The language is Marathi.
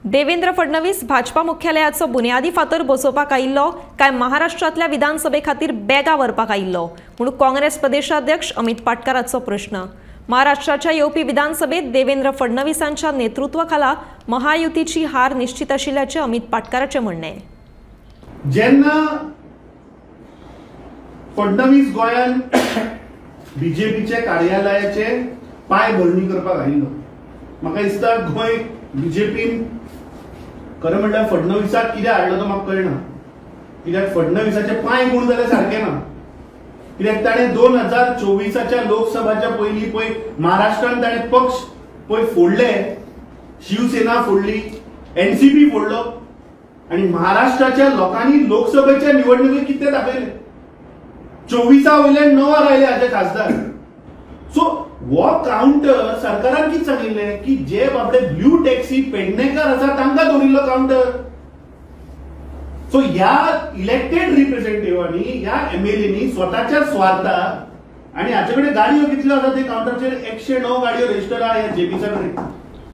देवेंद्र फडणवीस भाजपा मुख्यालयाचो बुनियादी फातर बसोवपाक आयिल्लो काय महाराष्ट्रातल्या विधानसभे खातीर बॅगा व्हरपाक आयिल्लो म्हणून काँग्रेस प्रदेशाध्यक्ष अमित पाटकरांचो प्रश्न। महाराष्ट्राच्या येवपी विधानसभेत देवेंद्र फडणवीसांच्या नेतृत्वाखाला महायुतीची हार निश्चित आशिल्ल्याचे अमित पाटकरांचे म्हणणे। जेन्ना फडणवीस गोंयान बीजेपीचे कार्यालयाचे पायभरणी करपाक आयिल्लो, म्हाका दिसता गोंय बीजेपीन खरें म्हणल्यार फडणवीसाक कित्याक हाडलो तो म्हाका कळना। कित्याक फडणवीसाचे पांय गुण जाल्यार सारखे ना। कित्याक ताणें 2024च्या लोकसभाच्या पयलीं पळय महाराष्ट्रांत ताणें पक्ष पळय फोडले, शिवसेना फोडली, एनसीपी फोडलो आनी महाराष्ट्राच्या लोकांनी लोकसभेच्या निवडणुकीत कितें दाखयलें, 24 वयल्यान 9 आयले हाचे खासदार। सो वो काउंटर सरकारान कितें सांगिल्लें की जे बाबडे ब्लू टॅक्सी पेडणेकार आसा तांकां दवरिल्लो काउंटर। सो ह्या इलेक्टेड रिप्रेझेंटेटिव्हांनी ह्या एमएलएनी स्वताच्या स्वार्थाक आनी हाचे कडेन गाडयो कितल्यो आसा ते काउंटराचेर 109 गाडयो रजिस्टर आहा ह्या जेपीच्या कडेन।